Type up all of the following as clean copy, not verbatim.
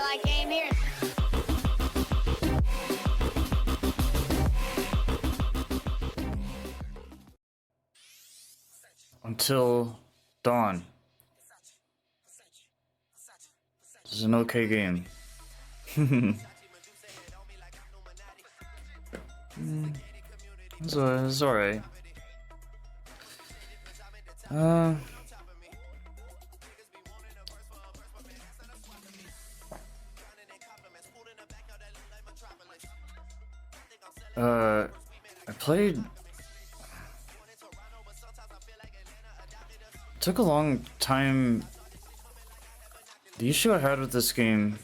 till I came here. Until Dawn. This is an okay game. It's alright. I played. Took a long time. The issue I had with this game.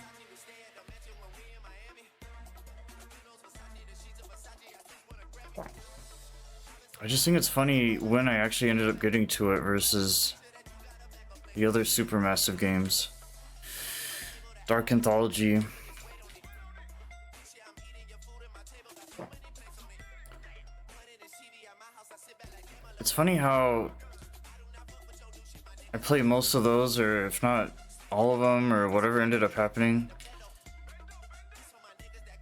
I just think it's funny when I actually ended up getting to it versus the other Supermassive games. Dark Anthology. It's funny how I played most of those, or if not all of them, or whatever ended up happening.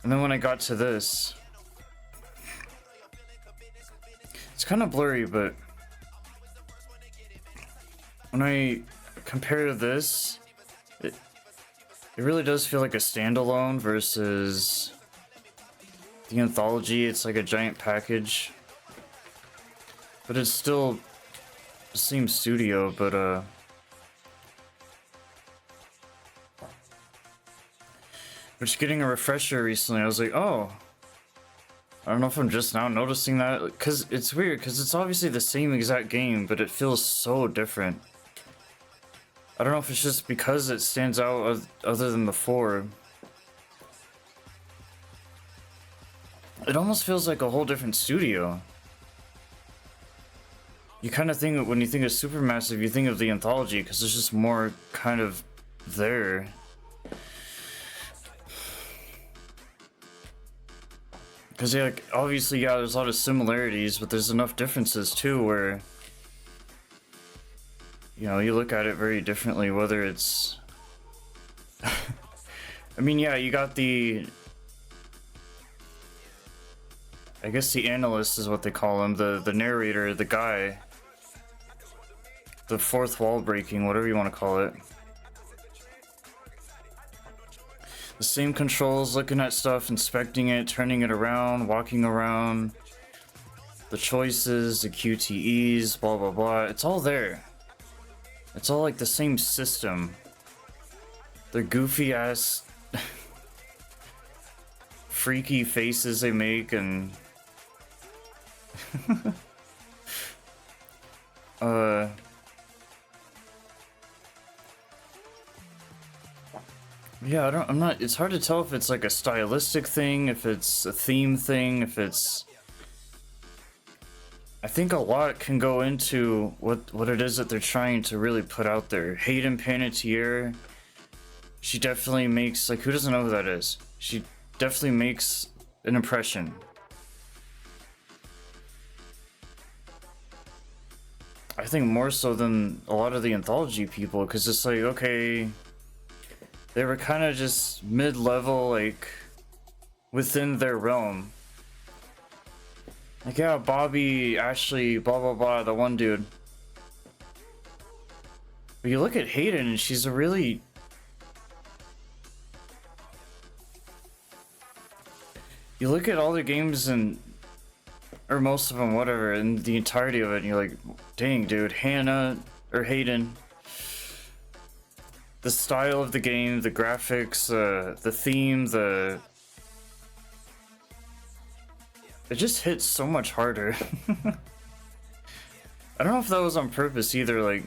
And then when I got to this, it's kind of blurry, but when I compare this, it really does feel like a standalone versus the Anthology. It's like a giant package, but it's still the same studio, but just getting a refresher recently, I was like, oh, I don't know if I'm just now noticing that, because it's weird, because it's obviously the same exact game, but it feels so different. I don't know if it's just because it stands out other than before. It almost feels like a whole different studio. You kind of think, when you think of Supermassive, you think of the Anthology, because there's just more kind of there. Because, yeah, like, obviously, yeah, there's a lot of similarities, but there's enough differences, too, where, you know, you look at it very differently, whether it's... I mean, yeah, you got the... I guess the analyst is what they call him, the narrator, the guy. The fourth wall breaking, whatever you want to call it. The same controls, looking at stuff, inspecting it, turning it around, walking around. The choices, the QTEs, blah blah blah. It's all there. It's all like the same system. The goofy ass freaky faces they make, and yeah, I'm not, it's hard to tell if it's like a stylistic thing, if it's a theme thing, if it's... I think a lot can go into what it is that they're trying to really put out there. Hayden Panettiere, she definitely makes, like, who doesn't know who that is? She definitely makes an impression. I think more so than a lot of the Anthology people, because it's like, okay... They were kind of just mid-level, like, within their realm. Like, yeah, Bobby, Ashley, blah blah blah, the one dude. But you look at Hayden, and she's a really... You look at all the games, and... Or most of them, whatever, and the entirety of it, and you're like, dang, dude, Hannah, or Hayden... The style of the game, the graphics, the theme, it just hits so much harder. I don't know if that was on purpose either, like,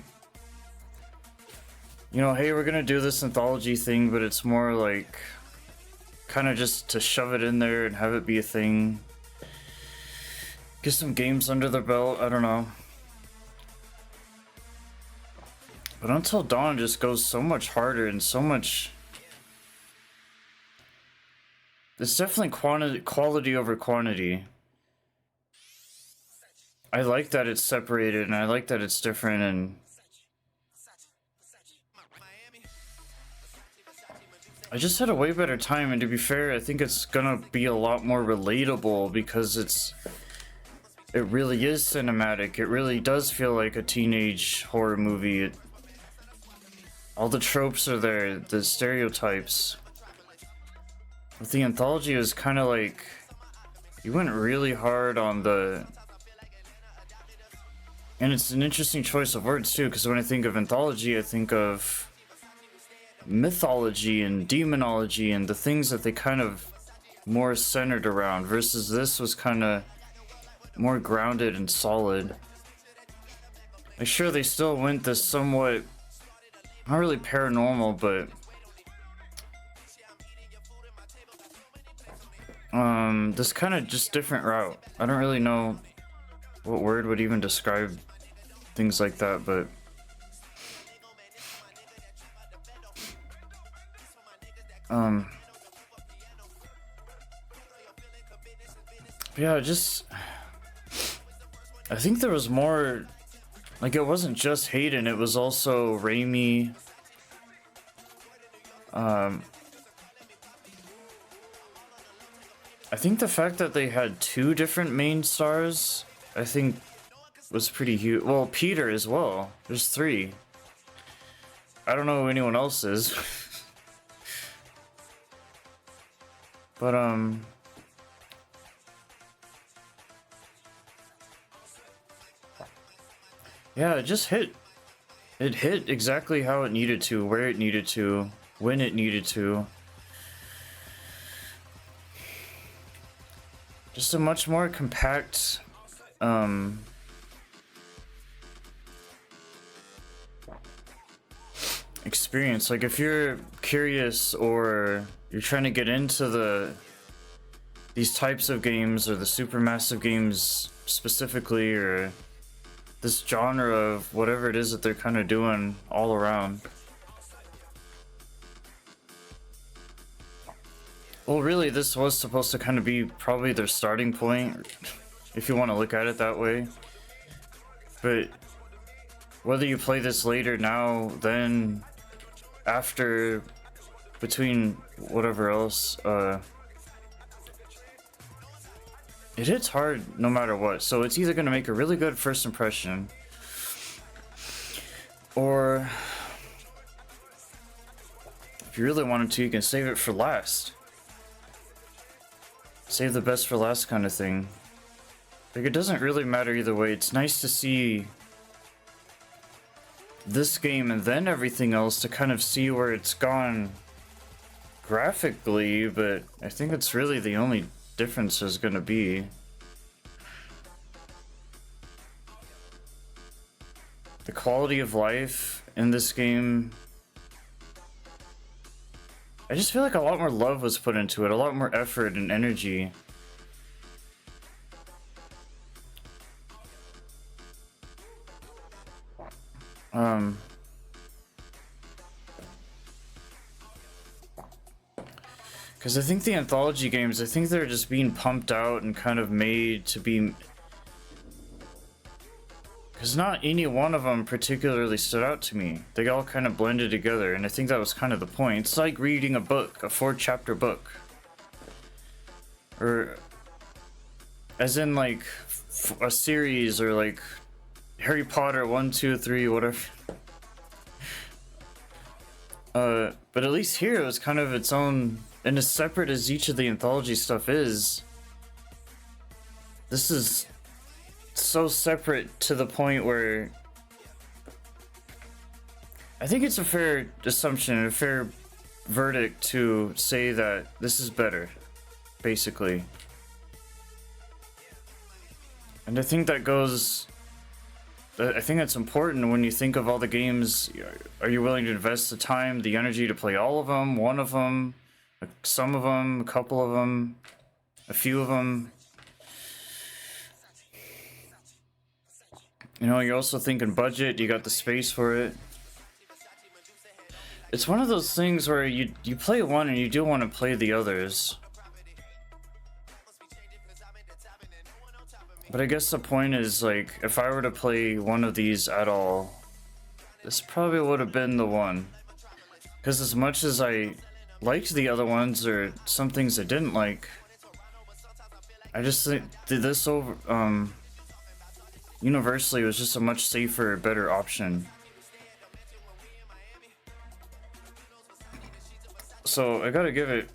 you know, hey, we're gonna do this Anthology thing, but it's more like, kind of just to shove it in there and have it be a thing. Get some games under their belt, I don't know. But Until Dawn just goes so much harder and so much... It's definitely quality over quantity. I like that it's separated, and I like that it's different, and... I just had a way better time, and to be fair, I think it's gonna be a lot more relatable because it really is cinematic. It really does feel like a teenage horror movie. All the tropes are there, the stereotypes. With the anthology, it was kind of like you went really hard on the, and it's an interesting choice of words too, because when I think of anthology, I think of mythology and demonology and the things that they kind of more centered around, versus this was kind of more grounded and solid. Like, sure, they still went this somewhat, not really paranormal, but this kind of just different route. I don't really know what word would even describe things like that, but yeah, just I think there was more, like, it wasn't just Hayden, it was also Raimi. I think the fact that they had two different main stars, I think, was pretty huge. Well, Peter as well. There's three. I don't know who anyone else is. But, yeah, it just hit. It hit exactly how it needed to, where it needed to, when it needed to. Just a much more compact, experience. Like, if you're curious or you're trying to get into these types of games, or the supermassive games specifically, or this genre of whatever it is that they're kind of doing all around. Well, really, this was supposed to kind of be probably their starting point, if you want to look at it that way. But whether you play this later, now, then, after, between whatever else, it hits hard no matter what. So it's either going to make a really good first impression, or if you really wanted to, you can save it for last. Save the best for last kind of thing. Like, it doesn't really matter either way. It's nice to see this game and then everything else to kind of see where it's gone graphically, but I think it's really the only difference is going to be the quality of life in this game. I just feel like a lot more love was put into it, a lot more effort and energy. Because I think the anthology games, I think they're just being pumped out and kind of made to be... Because not any one of them particularly stood out to me. They all kind of blended together, and I think that was kind of the point. It's like reading a book, a 4-chapter book. Or... as in, like, a series, or like Harry Potter 1, 2, 3, whatever. But at least here it was kind of its own, and as separate as each of the anthology stuff is, this is so separate to the point where I think it's a fair assumption, a fair verdict to say that this is better, basically. And I think that goes... I think that's important when you think of all the games. Are you willing to invest the time, the energy to play all of them, one of them, some of them, a couple of them, a few of them? You know, you're also thinking budget, you got the space for it. It's one of those things where you play one and you do want to play the others. But I guess the point is, like, if I were to play one of these at all, this probably would have been the one. Because as much as I liked the other ones or some things I didn't like. I just think this over universally was just a much safer, better option. So I gotta give it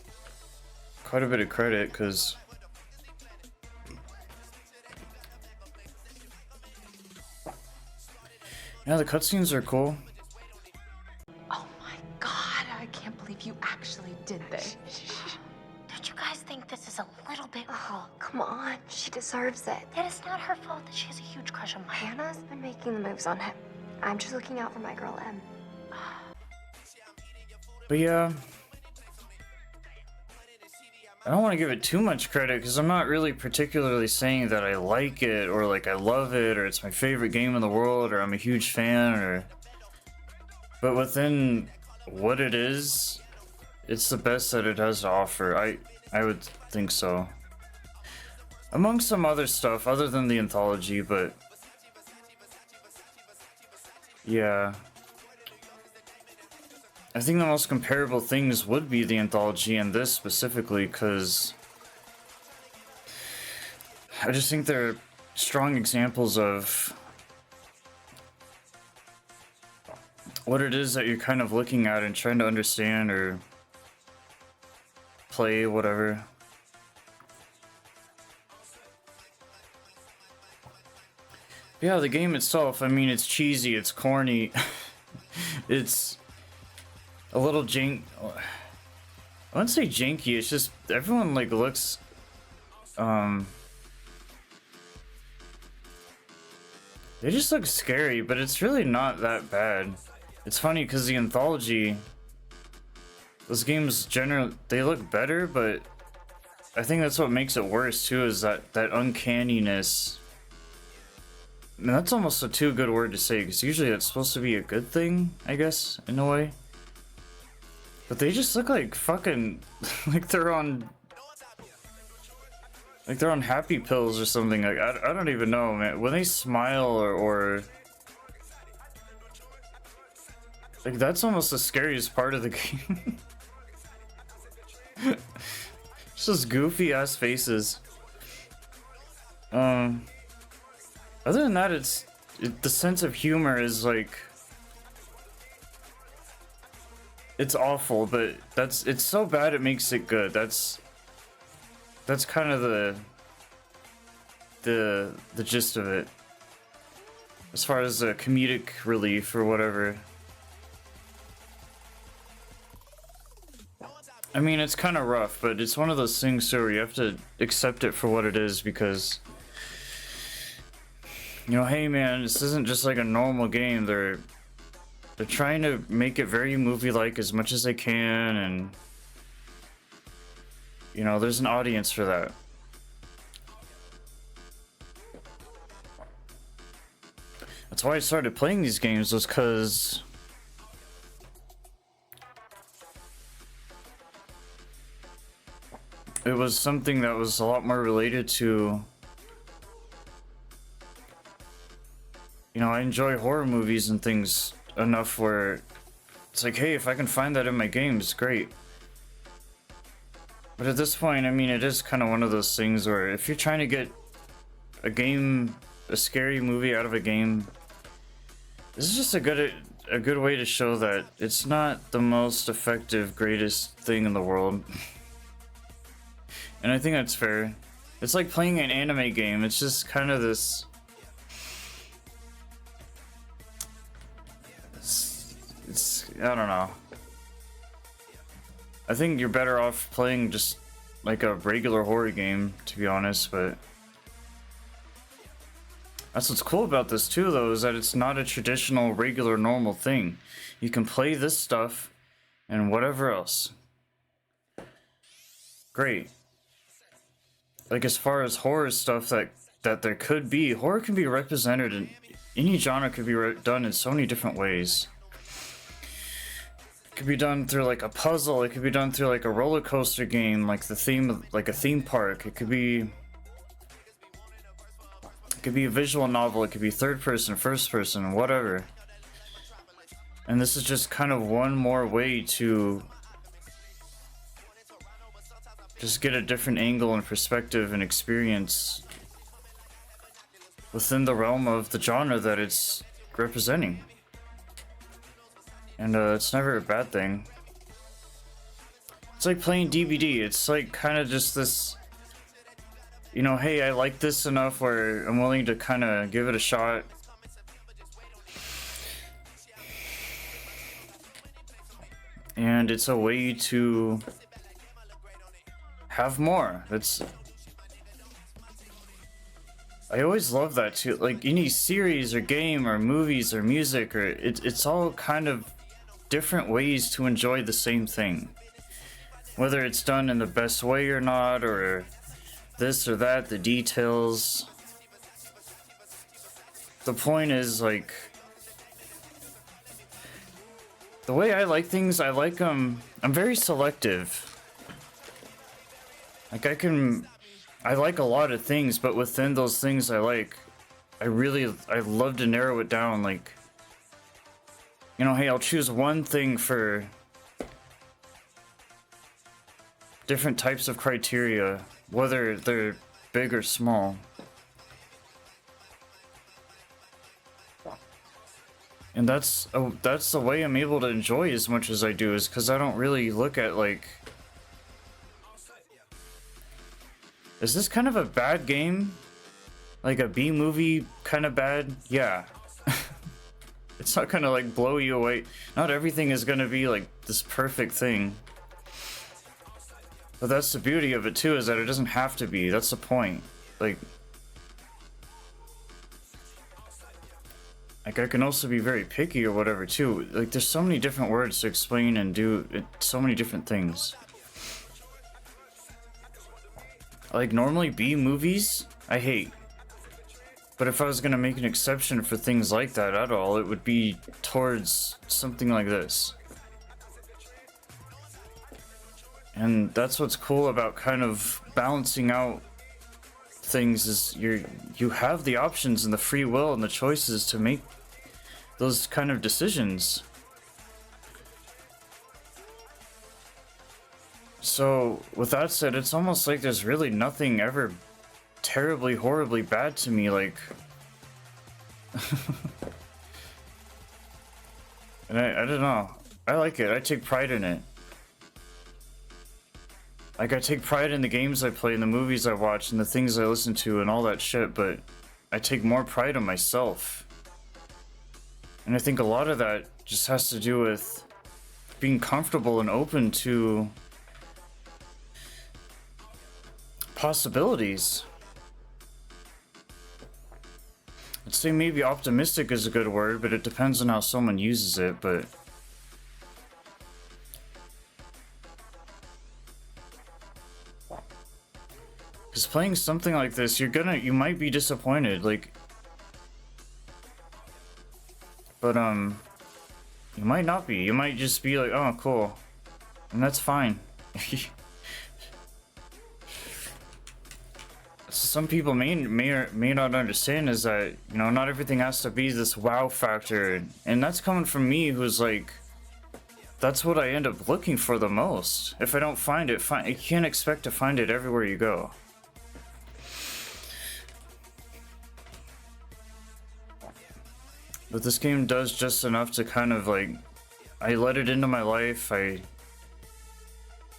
quite a bit of credit, because yeah, the cutscenes are cool. Oh my god, I can't believe you actually did this. Don't you guys think this is a little bit cruel? Come on, she deserves it. That it's not her fault that she has a huge crush on Mike. Hannah's been making the moves on him. I'm just looking out for my girl, Em. But yeah, I don't want to give it too much credit, because I'm not really particularly saying that I like it, or like I love it, or it's my favorite game in the world, or I'm a huge fan, or... But within what it is, it's the best that it has to offer. I would think so. Among some other stuff, other than the anthology, but... Yeah. I think the most comparable things would be the anthology and this specifically, because I just think they're strong examples of what it is that you're kind of looking at and trying to understand or play, whatever. Yeah, the game itself, I mean, it's cheesy, it's corny, it's a little I wouldn't say janky, it's just everyone like looks they just look scary, but it's really not that bad. It's funny because the anthology, those games generally, they look better, but I think that's what makes it worse too, is that uncanniness. And that's almost a too good word to say, because usually that's supposed to be a good thing, I guess, in a way. But they just look like fucking, like they're on happy pills or something. Like, I don't even know, man. When they smile or like, that's almost the scariest part of the game. It's just goofy ass faces. Other than that, the sense of humor is like, it's awful, but it's so bad it makes it good. That's kind of the gist of it, as far as the comedic relief or whatever. I mean, it's kind of rough, but it's one of those things too where you have to accept it for what it is, because, you know, hey man, this isn't just like a normal game. They're trying to make it very movie-like as much as they can, and you know, there's an audience for that. That's why I started playing these games, was because it was something that was a lot more related to, you know, I enjoy horror movies and things enough where it's like, hey, if I can find that in my games, great. But at this point, I mean, it is kind of one of those things where if you're trying to get a scary movie out of a game, this is just a good way to show that it's not the most effective, greatest thing in the world. And I think that's fair. It's like playing an anime game. It's just kind of this... It's I don't know. I think you're better off playing just like a regular horror game, to be honest, but... That's what's cool about this too, though, is that it's not a traditional, regular, normal thing. You can play this stuff and whatever else. Great. Like, as far as horror stuff that there could be, horror can be represented in any genre, could be done in so many different ways. It could be done through like a puzzle, it could be done through like a roller coaster game, like the theme of like a theme park. It could be a visual novel, it could be third person, first person, whatever. And this is just kind of one more way to just get a different angle and perspective and experience within the realm of the genre that it's representing. And it's never a bad thing. It's like playing DBD. It's like kind of just this, you know, hey, I like this enough where I'm willing to kind of give it a shot. And it's a way to have more. I always love that too. Like any series or game or movies or music, or it's all kind of different ways to enjoy the same thing. Whether it's done in the best way or not, or this or that, the details. The point is, like, the way I like things, I like I'm very selective. Like I like a lot of things, but within those things I love to narrow it down. Like, you know, hey, I'll choose one thing for different types of criteria, whether they're big or small. And that's the way I'm able to enjoy as much as I do, is because I don't really look at, like, is this kind of a bad game? Like a B movie kind of bad? Yeah. It's not gonna like blow you away. Not everything is gonna be like this perfect thing. But that's the beauty of it too, is that it doesn't have to be. That's the point. Like I can also be very picky or whatever too. Like there's so many different words to explain and do so many different things. Like normally B movies, I hate. But if I was gonna make an exception for things like that at all, it would be towards something like this. And that's what's cool about kind of balancing out things, is you have the options and the free will and the choices to make those kind of decisions. So with that said, it's almost like there's really nothing ever terribly horribly bad to me, like and I don't know, I like it. I take pride in it. Like I take pride in the games I play and the movies I watch and the things I listen to and all that shit, but I take more pride in myself. And I think a lot of that just has to do with being comfortable and open to possibilities. I'd say maybe optimistic is a good word, but it depends on how someone uses it, but because playing something like this, you might be disappointed, like, but you might not be. You might just be like, oh, cool, and that's fine. Some people may or may not understand is that, you know, not everything has to be this wow factor, and that's coming from me, who's like, that's what I end up looking for the most. If I don't find it, you can't expect to find it everywhere you go. But this game does just enough to kind of like, I let it into my life, I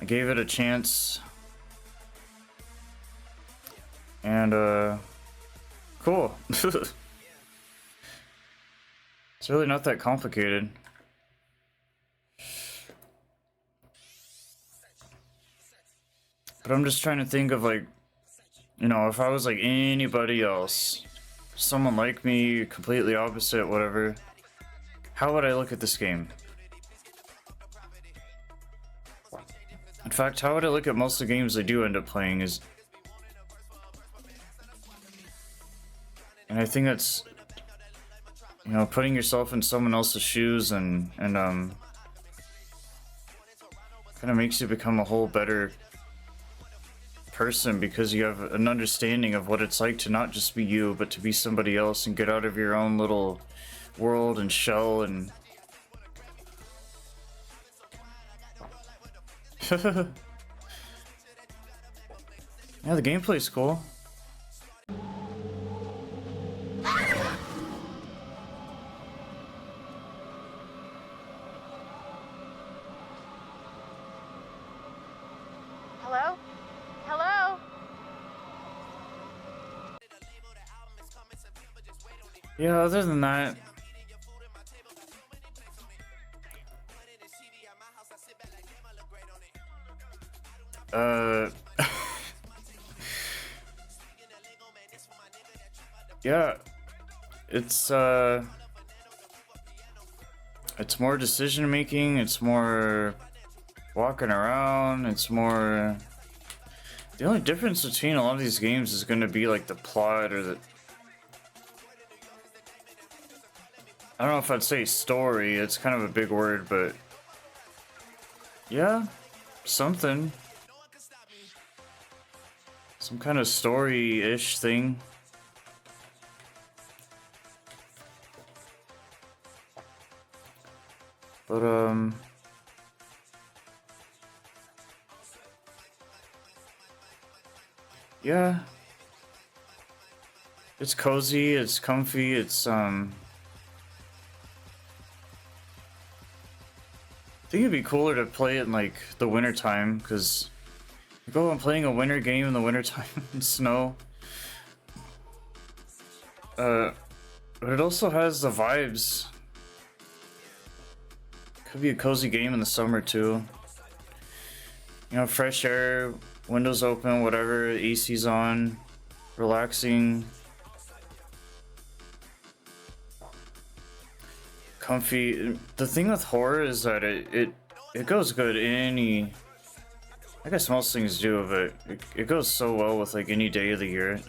gave it a chance. And cool. It's really not that complicated. But I'm just trying to think of, like, you know, if I was like anybody else, someone like me, completely opposite, whatever, how would I look at this game? In fact, how would I look at most of the games I do end up playing is, and I think that's, you know, putting yourself in someone else's shoes and kind of makes you become a whole better person, because you have an understanding of what it's like to not just be you, but to be somebody else and get out of your own little world and shell and Yeah, the gameplay's cool. Hello? Hello? Yeah, other than that, yeah, it's more decision making, it's more walking around, it's more. The only difference between a lot of these games is going to be like the plot or the. I don't know if I'd say story, it's kind of a big word, but. Yeah, something. Some kind of story-ish thing. But, yeah. It's cozy, it's comfy, it's, I think it'd be cooler to play it in, like, the winter time, because... Go on playing a winter game in the wintertime in snow. But it also has the vibes. Could be a cozy game in the summer too. You know, fresh air, windows open, whatever, AC's on, relaxing. Comfy. The thing with horror is that it goes good any... I guess most things do, but it goes so well with like any day of the year.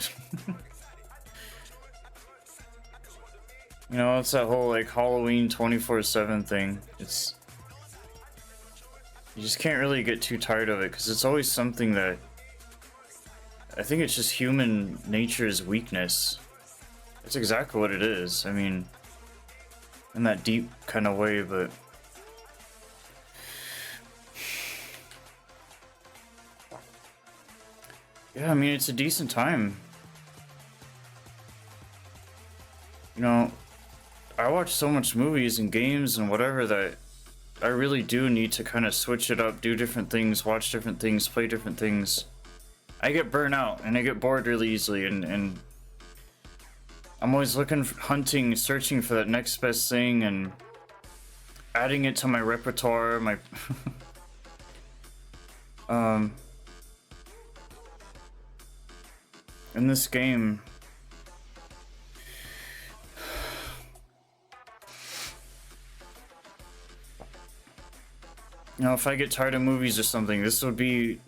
You know, it's that whole like Halloween 24/7 thing. It's you just can't really get too tired of it because it's always something that I think it's just human nature's weakness. That's exactly what it is. I mean, in that deep kind of way, but. Yeah, I mean, it's a decent time. You know, I watch so much movies and games and whatever that I really do need to kind of switch it up, do different things, watch different things, play different things. I get burnt out and I get bored really easily, and I'm always looking, hunting, searching for that next best thing and adding it to my repertoire, my... In this game, you know, if I get tired of movies or something, this would be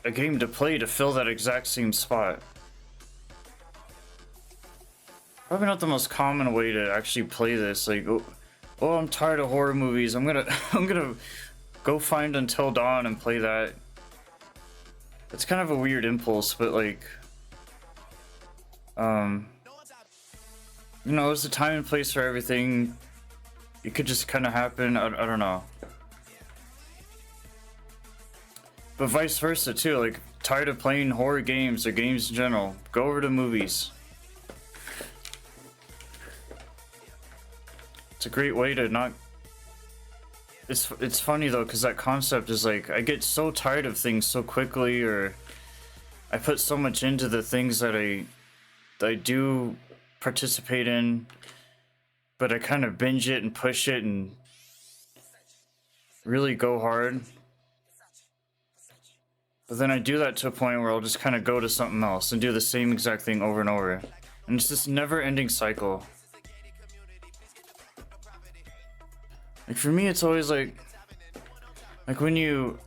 a game to play to fill that exact same spot. Probably not the most common way to actually play this. Like, oh, I'm tired of horror movies. I'm gonna go find Until Dawn and play that. It's kind of a weird impulse, but like, you know, there's a time and place for everything. It could just kind of happen. I don't know. But vice versa too. Like, tired of playing horror games or games in general, go over to movies. It's a great way to not. It's funny though, because that concept is like, I get so tired of things so quickly, or I put so much into the things that I do participate in, but I kind of binge it and push it and really go hard. But then I do that to a point where I'll just kind of go to something else and do the same exact thing over and over. And it's this never-ending cycle. Like, for me, it's always like when you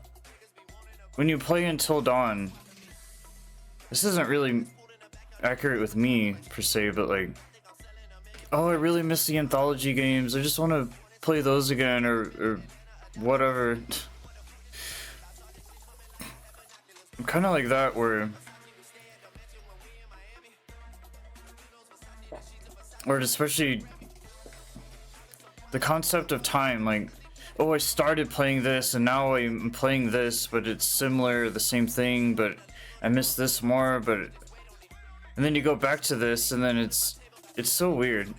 play Until Dawn, this isn't really accurate with me per se, but like, oh, I really miss the anthology games, I just want to play those again, or whatever. I'm kind of like that, where or especially the concept of time, like, oh, I started playing this and now I'm playing this, but it's similar, the same thing, but I miss this more, but... And then you go back to this and then it's so weird.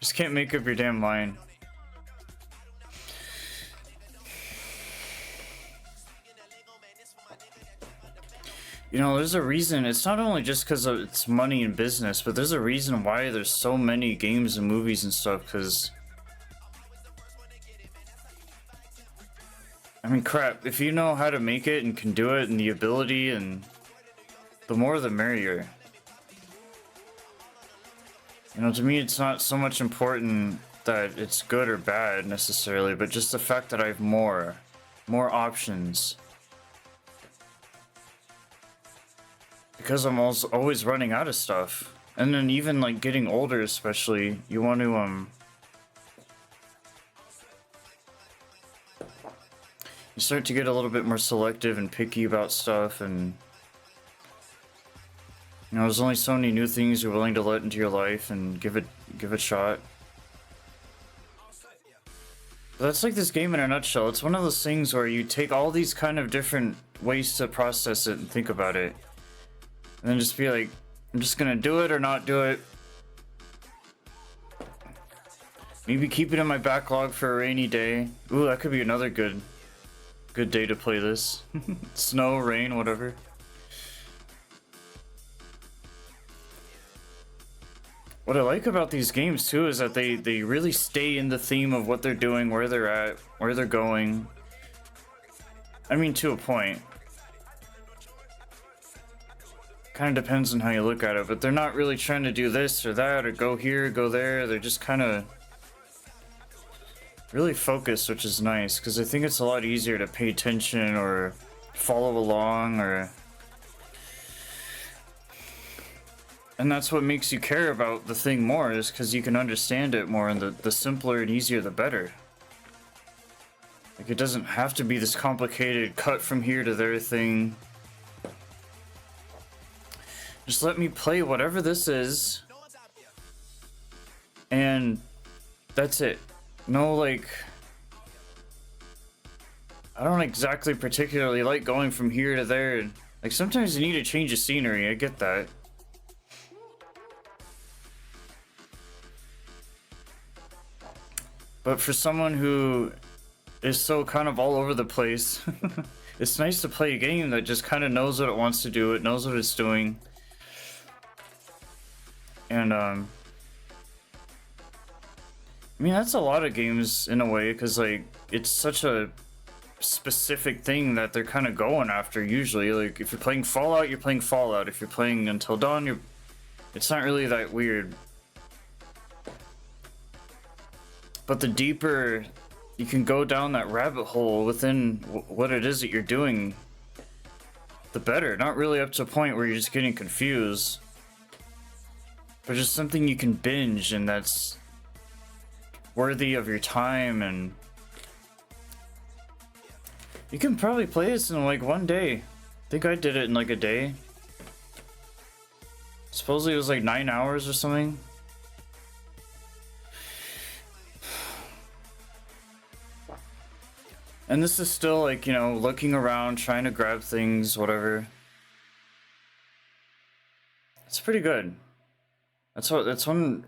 Just can't make up your damn mind. You know, there's a reason. It's not only just because it's money and business, but there's a reason why there's so many games and movies and stuff, because... I mean, crap, if you know how to make it and can do it and the ability, and the more the merrier. You know, to me, it's not so much important that it's good or bad necessarily, but just the fact that I have more options. Because I'm also always running out of stuff. And then even like getting older especially, you want to you start to get a little bit more selective and picky about stuff, and you know, there's only so many new things you're willing to let into your life and give it a shot. But that's like this game in a nutshell. It's one of those things where you take all these kind of different ways to process it and think about it. And then just be like, I'm just gonna do it or not do it. Maybe keep it in my backlog for a rainy day. Ooh, that could be another good day to play this. Snow, rain, whatever. What I like about these games too is that they really stay in the theme of what they're doing, where they're at, where they're going. I mean, to a point. Kind of depends on how you look at it, but they're not really trying to do this or that or go here, go there. They're just kind of really focused, which is nice, because I think it's a lot easier to pay attention or follow along, or... And that's what makes you care about the thing more, is because you can understand it more, and the simpler and easier the better. Like, it doesn't have to be this complicated cut from here to there thing. Just let me play whatever this is, and that's it. No, like, I don't exactly particularly like going from here to there. Like, sometimes you need a change of scenery, I get that. But for someone who is so kind of all over the place, it's nice to play a game that just kind of knows what it wants to do, it knows what it's doing. And, I mean, that's a lot of games in a way, because, like, it's such a specific thing that they're kind of going after usually. Like, if you're playing Fallout, you're playing Fallout. If you're playing Until Dawn, it's not really that weird. But the deeper you can go down that rabbit hole within what it is that you're doing, the better. Not really up to a point where you're just getting confused, but just something you can binge and that's worthy of your time. And you can probably play this in like one day. I think I did it in like a day. Supposedly it was like 9 hours or something. And this is still like, you know, looking around, trying to grab things, whatever. It's pretty good. That's when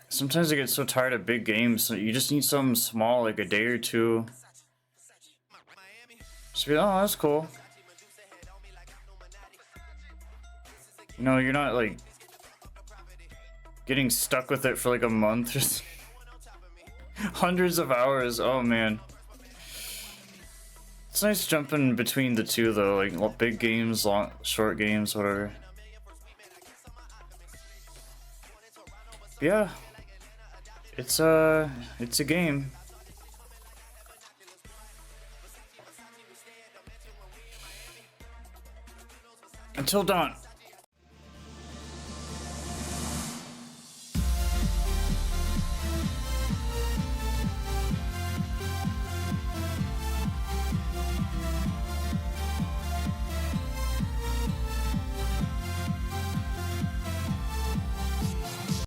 sometimes I get so tired of big games, so you just need something small, like a day or two. Just be, oh, that's cool. You know, you're not like getting stuck with it for like a month or something. Hundreds of hours, oh man. It's nice jumping between the two though, like big games, short games, whatever. Yeah, it's a game. Until Dawn.